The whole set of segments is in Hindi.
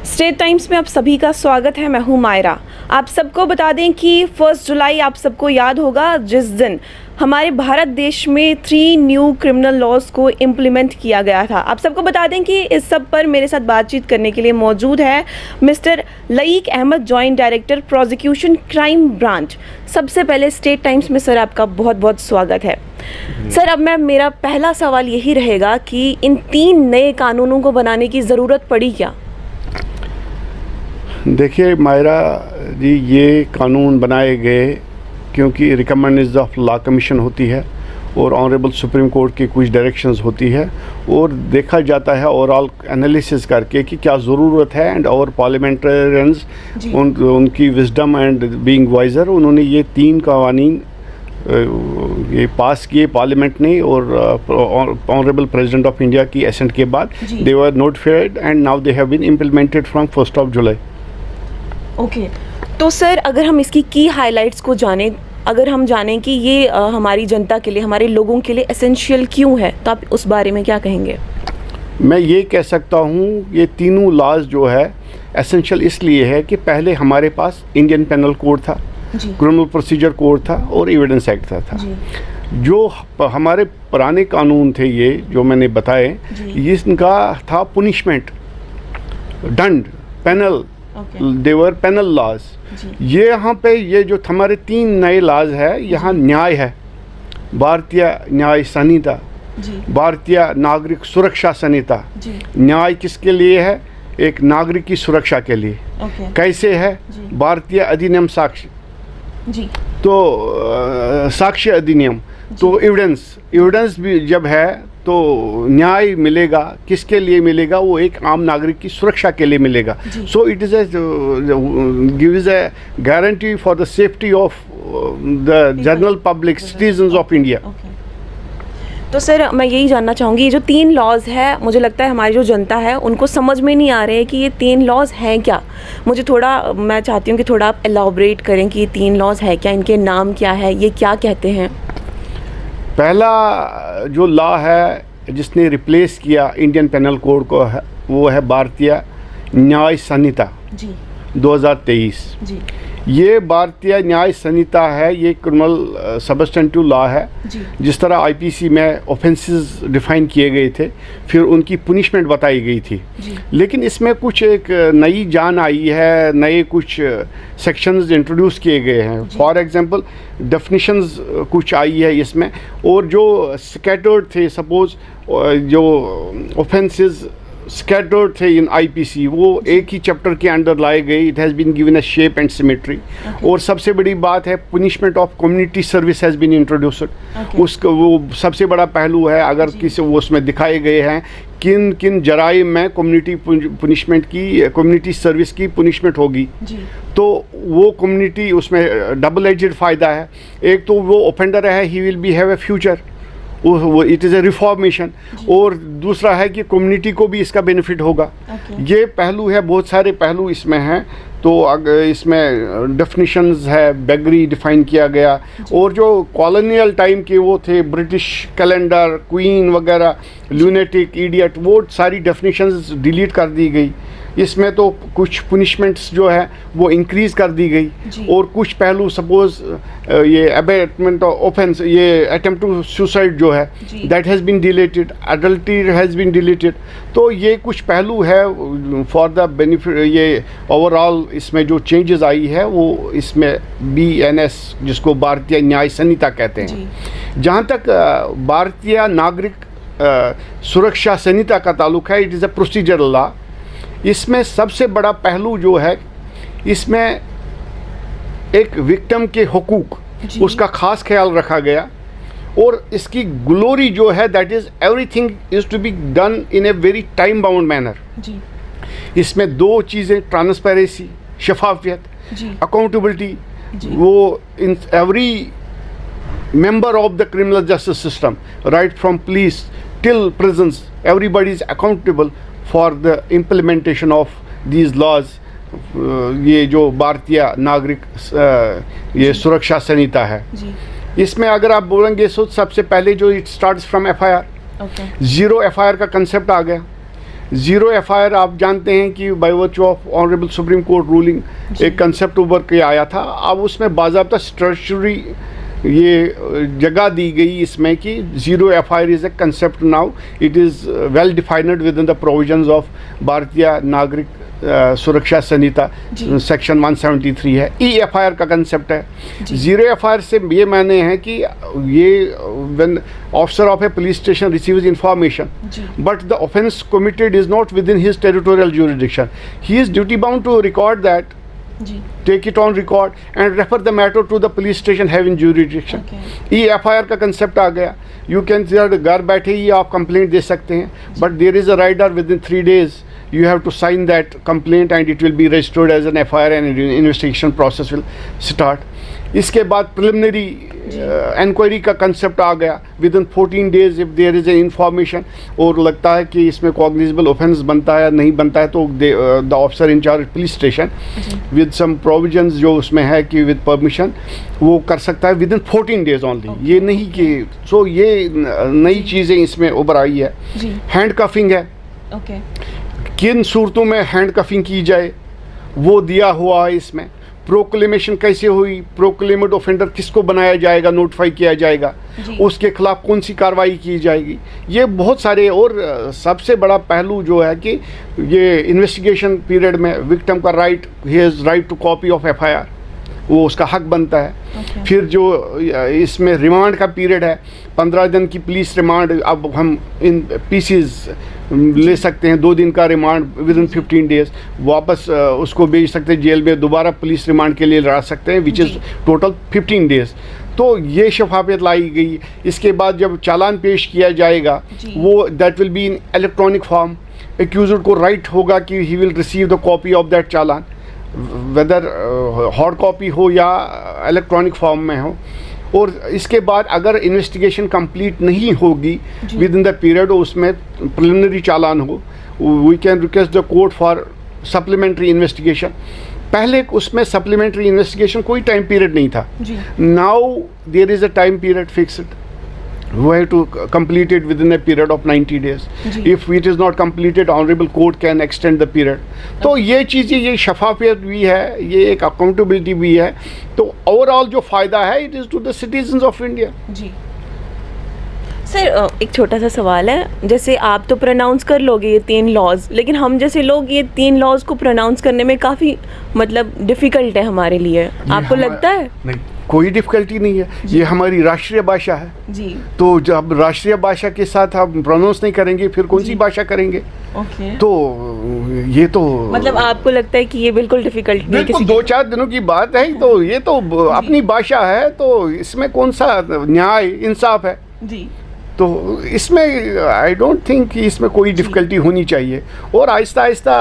स्टेट टाइम्स में आप सभी का स्वागत है। मैं हूं मायरा। आप सबको बता दें कि 1 जुलाई आप सबको याद होगा जिस दिन हमारे भारत देश में 3 न्यू क्रिमिनल लॉज को इम्प्लीमेंट किया गया था। आप सबको बता दें कि इस सब पर मेरे साथ बातचीत करने के लिए मौजूद है mister Laiq Ahmad, joint director prosecution crime branch. सबसे पहले स्टेट टाइम्स में सर आपका बहुत बहुत स्वागत है। सर, अब मेरा पहला सवाल यही रहेगा कि इन 3 नए कानूनों को बनाने की ज़रूरत पड़ी क्या? देखिए मायरा जी, ये कानून बनाए गए क्योंकि रिकमेंडेशंस ऑफ लॉ कमीशन होती है और ऑनरेबल सुप्रीम कोर्ट की कुछ डायरेक्शंस होती है और देखा जाता है ओवरऑल एनालिसिस करके कि क्या ज़रूरत है। एंड और पार्लियामेंटेरियंस उनकी विजडम एंड बीइंग वाइजर उन्होंने ये 3 कवानीन ये पास किए पार्लियामेंट ने और ऑनरेबल प्रेसिडेंट ऑफ इंडिया की एसेंट के बाद they were notified and now they have been implemented from 1 July. Okay, तो सर अगर हम इसकी की हाइलाइट्स को जानें, अगर हम जानें कि ये हमारी जनता के लिए, हमारे लोगों के लिए एसेंशियल क्यों है, तो आप उस बारे में क्या कहेंगे? मैं ये कह सकता हूँ ये तीनों लॉज जो है एसेंशियल इसलिए है कि पहले हमारे पास इंडियन पेनल कोड था, क्रिमिनल प्रोसीजर कोड था और एविडेंस एक्ट था। जो हमारे पुराने कानून थे ये जो मैंने बताए, इसका था पुनिशमेंट, दंड, पेनल, देवर पेनल लॉज। ये यहाँ पे ये जो हमारे 3 नए लॉज है, यहाँ न्याय है, भारतीय न्याय संहिता, भारतीय नागरिक सुरक्षा संहिता। न्याय किसके लिए है? एक नागरिक की सुरक्षा के लिए। कैसे है? भारतीय अधिनियम साक्ष्य, तो साक्ष्य अधिनियम, तो एविडेंस भी जब है तो न्याय मिलेगा। किसके लिए मिलेगा? वो एक आम नागरिक की सुरक्षा के लिए मिलेगा। So it is gives A guarantee for the safety of the general public citizens of India. तो सर मैं यही जानना चाहूँगी, ये जो 3 लॉज है, मुझे लगता है हमारी जो जनता है उनको समझ में नहीं आ रहे हैं कि ये 3 लॉज हैं क्या। मैं चाहती हूँ कि थोड़ा आप एलाबोरेट करें कि ये 3 लॉज है क्या, इनके नाम क्या है, ये क्या कहते हैं? पहला जो लॉ है जिसने रिप्लेस किया इंडियन पेनल कोड को है, वो है भारतीय न्याय संहिता 2023। ये भारतीय न्याय संहिता है, ये क्रिमिनल सबस्टेंटिव लॉ है। जिस तरह आईपीसी में ऑफेंसेस डिफाइन किए गए थे, फिर उनकी पुनिशमेंट बताई गई थी, लेकिन इसमें कुछ एक नई जान आई है, नए कुछ सेक्शंस इंट्रोड्यूस किए गए हैं। फॉर एग्जांपल डेफिनेशंस कुछ आई है इसमें, और जो स्कैटर्ड थे, सपोज जो ऑफेंसेस स्कैटर्ड थे इन आईपीसी, वो एक ही चैप्टर के अंडर लाए गए। It has been given a shape and symmetry. और सबसे बड़ी बात है punishment of community service has been introduced. उसका वो सबसे बड़ा पहलू है। अगर किसी वो उसमें दिखाए गए हैं किन किन जराइम में कम्युनिटी पुनिशमेंट की, कम्युनिटी सर्विस की पुनिशमेंट होगी, तो वो कम्युनिटी उसमें डबल एजेड फ़ायदा है। एक तो वो ऑफेंडर है, he will be have a future, वो इट इज़ ए रिफॉर्मेशन, और दूसरा है कि कम्युनिटी को भी इसका बेनिफिट होगा। ये पहलू है, बहुत सारे पहलू इसमें हैं। तो अगर इसमें डेफिनेशंस है, बेगरी डिफाइन किया गया, और जो कॉलोनियल टाइम के वो थे, ब्रिटिश कैलेंडर, क्वीन वगैरह, लूनेटिक, इडियट, वो सारी डेफिनेशंस डिलीट कर दी गई। इसमें तो कुछ पुनिशमेंट्स जो है वो इंक्रीज़ कर दी गई, और कुछ पहलू सपोज ये अबेटमेंट ऑफ ऑफेंस, ये अटेम्प्ट टू सुसाइड जो है, that has been deleted, adultery has been deleted. तो ये कुछ पहलू है फॉर द बेनिफिट। ये ओवरऑल इसमें जो चेंजेस आई है वो इसमें BNS, जिसको भारतीय न्याय संहिता कहते हैं। जहाँ तक भारतीय नागरिक सुरक्षा संहिता का ताल्लुक है, it is a procedural law. इसमें सबसे बड़ा पहलू जो है, इसमें एक विक्टिम के हुकूक, उसका खास ख्याल रखा गया, और इसकी ग्लोरी जो है, that is everything is to be done in a very time bound manner. इसमें 2 चीज़ें, ट्रांसपेरेंसी, शफाफियत, अकाउंटेबिलिटी, वो in every member of the criminal justice system, right from police till prisons, everybody is accountable for the implementation of these laws. ये जो भारतीय नागरिक ये सुरक्षा संहिता है, इसमें अगर आप बोलेंगे तो सबसे पहले जो it starts from FIR, 0 FIR का कंसेप्ट आ गया। ज़ीरो एफआईआर आप जानते हैं कि by virtue of honourable supreme court ruling एक कंसेप्ट उभर के आया था। अब उसमें बाज़ाब्ता स्टैट्यूटरी ये जगह दी गई इसमें कि zero FIR is a concept now, it is well defined with in the provisions of Bharatiya Nagarik Suraksha Sanhita section 173 है। ई एफआईआर का कंसेप्ट है। ज़ीरो एफआईआर से ये माने हैं कि ये when officer of a police station receives information but the offence committed is not with in his territorial jurisdiction, he is duty bound to record that, take it on record and refer the matter to the police station having jurisdiction. EFIR का concept आ गया। You can घर बैठे ही आप complaint दे सकते हैं, but there is a rider within 3 days you have to sign that complaint and it will be registered as an FIR and investigation process will start. इसके बाद प्रिलिमिनरी इंक्वायरी का कंसेप्ट आ गया। With in 14 days if there is a information और लगता है कि इसमें कॉग्निजेबल ऑफेंस बनता है या नहीं बनता है तो the officer in charge police station with some provisions जो उसमें है कि विद परमिशन वो कर सकता है विद इन 14 days ओनली। ये नहीं कि सो ये नई चीज़ें इसमें उभर आई है। हैंड कफिंग है, किन सूरतों में हैंड कफिंग की जाए वो दिया हुआ है इसमें। प्रोक्लेमेशन कैसे हुई, प्रोक्लेमेड ऑफेंडर किसको बनाया जाएगा, नोटिफाई किया जाएगा, उसके खिलाफ कौन सी कार्रवाई की जाएगी, ये बहुत सारे। और सबसे बड़ा पहलू जो है कि ये इन्वेस्टिगेशन पीरियड में विक्टिम का right, he has right to copy of FIR, वो उसका हक बनता है। फिर जो इसमें रिमांड का पीरियड है 15 दिन की पुलिस रिमांड, अब हम इन पीसीज ले सकते हैं 2 दिन का रिमांड विद इन 15 days, वापस उसको भेज सकते हैं जेल में, दोबारा पुलिस रिमांड के लिए ला सकते हैं विच इज़ टोटल 15 days। तो ये शफाफियत लाई गई। इसके बाद जब चालान पेश किया जाएगा वो that will be in electronic form. Accused को राइट होगा कि he will receive the copy of that challan, whether hard copy हो या इलेक्ट्रॉनिक फॉर्म में हो। और इसके बाद अगर इन्वेस्टिगेशन कंप्लीट नहीं होगी विद इन द पीरियड, उसमें प्रिलिमिनरी चालान हो, we can request the court for supplementary investigation. पहले उसमें सप्लीमेंट्री इन्वेस्टिगेशन कोई टाइम पीरियड नहीं था। Now there is a time period fixed, we have to complete it within a period of 90 days. If it is not completed, honorable court can extend the period. तो ये चीज़ें, ये शफाफियत भी है, ये एक अकाउंटेबिलिटी भी है। तो ओवरऑल जो फ़ायदा है it is to the citizens of India. जी सर, एक छोटा सा सवाल है, जैसे आप तो प्रोनाउंस कर लोगे ये 3 लॉज, लेकिन हम जैसे लोग ये 3 लॉज को प्रोनाउंस करने में काफ़ी मतलब डिफ़िकल्ट है हमारे लिए, आपको लगता है? नहीं, कोई डिफ़िकल्टी नहीं है, ये हमारी राष्ट्रीय भाषा है जी। तो जब राष्ट्रीय भाषा के साथ हम प्रोनाउंस नहीं करेंगे फिर कौन सी भाषा करेंगे? तो ये तो मतलब आपको लगता है कि ये बिल्कुल डिफ़िकल्ट नहीं है? बिल्कुल 2-4 दिनों की बात है, तो ये तो अपनी भाषा है, तो इसमें कौन सा न्याय इंसाफ है जी। तो इसमें आई डोंट थिंक कि इसमें कोई डिफ़िकल्टी होनी चाहिए। और आहिस्ता आहिस्ता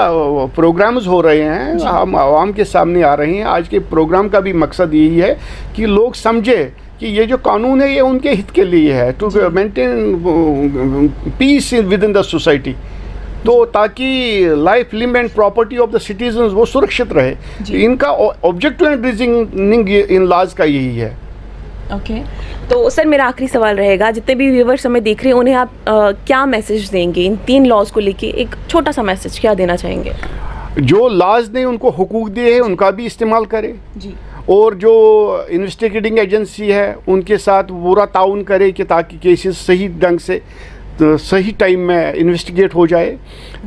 प्रोग्राम्स हो रहे हैं, हम आवाम के सामने आ रहे हैं। आज के प्रोग्राम का भी मकसद यही है कि लोग समझे कि ये जो कानून है ये उनके हित के लिए है, to maintain peace with in the society, तो ताकि life, limb and property of the citizens वो सुरक्षित रहे। इनका objective and reasoning in laws का यही है। ओके तो सर मेरा आखिरी सवाल रहेगा, जितने भी व्यूवर्स हमें देख रहे हैं उन्हें आप क्या मैसेज देंगे इन 3 लॉज को लेके? एक छोटा सा मैसेज क्या देना चाहेंगे? जो लॉज ने उनको हुकूक दिए हैं उनका भी इस्तेमाल करें जी, और जो इन्वेस्टिगेटिंग एजेंसी है उनके साथ पूरा ताउन करे कि ताकि केसेस सही ढंग से तो सही टाइम में इन्वेस्टिगेट हो जाए,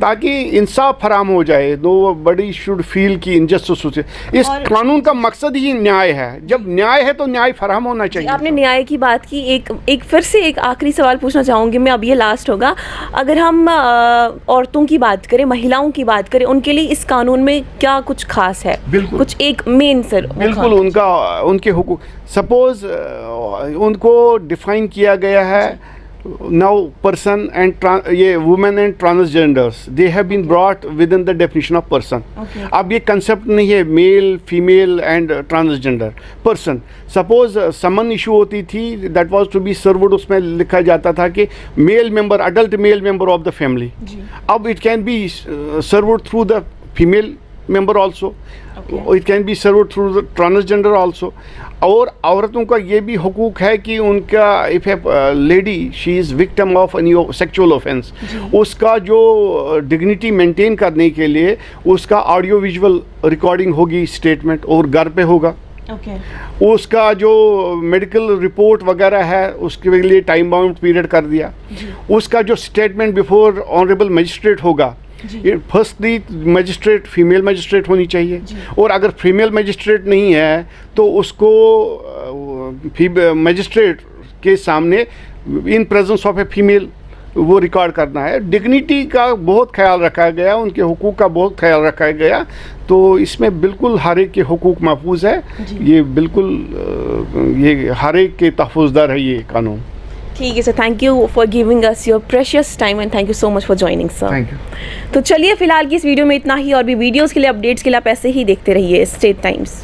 ताकि इंसाफ फराम हो जाए। नो बडी शुड फील की इनजस्टिस हो। इस कानून का मकसद ही न्याय है, जब न्याय है तो न्याय फराम होना चाहिए। आपने न्याय की बात की, एक फिर से एक आखिरी सवाल पूछना चाहूँगी मैं, अब ये लास्ट होगा। अगर हम औरतों की बात करें, महिलाओं की बात करें, उनके लिए इस कानून में क्या कुछ खास है? बिल्कुल, कुछ एक मेन सर बिल्कुल उनके हुकूक, सपोज उनको डिफाइन किया गया है now person and ये women and transgenders they have been brought within the definition of person. अब ये concept नहीं है male, female and transgender person. Suppose summon issue होती थी that was to be served, उसमें लिखा जाता था कि male member, adult male member of the family. अब it can be served through the female member also. It can be served through the transgender also. और औरतों का ये भी हुकूक है कि उनका if a lady she is victim of any sexual offense, उसका जो डिग्निटी मेंटेन करने के लिए उसका ऑडियो विजुअल रिकॉर्डिंग होगी स्टेटमेंट और घर पे होगा. उसका जो मेडिकल रिपोर्ट वगैरह है उसके लिए टाइम बाउंड पीरियड कर दिया. उसका जो स्टेटमेंट बिफोर ऑनरेबल मजिस्ट्रेट होगा, फर्स्टली मजिस्ट्रेट फीमेल मजिस्ट्रेट होनी चाहिए. और अगर फीमेल मजिस्ट्रेट नहीं है तो उसको मजिस्ट्रेट के सामने in presence of a female वो रिकॉर्ड करना है. डिग्निटी का बहुत ख्याल रखा गया, उनके हुकूक का बहुत ख्याल रखा गया. तो इसमें बिल्कुल हर एक के हुकूक महफूज है. ये बिल्कुल ये हर एक के तहफ़्फ़ुज़दार है ये कानून. ठीक है sir, thank you for giving us your precious time and thank you so much for joining sir. Thank you. तो चलिए फिलहाल की इस वीडियो में इतना ही, और भी वीडियोस के लिए अपडेट्स के लिए आप ऐसे ही देखते रहिए स्टेट टाइम्स.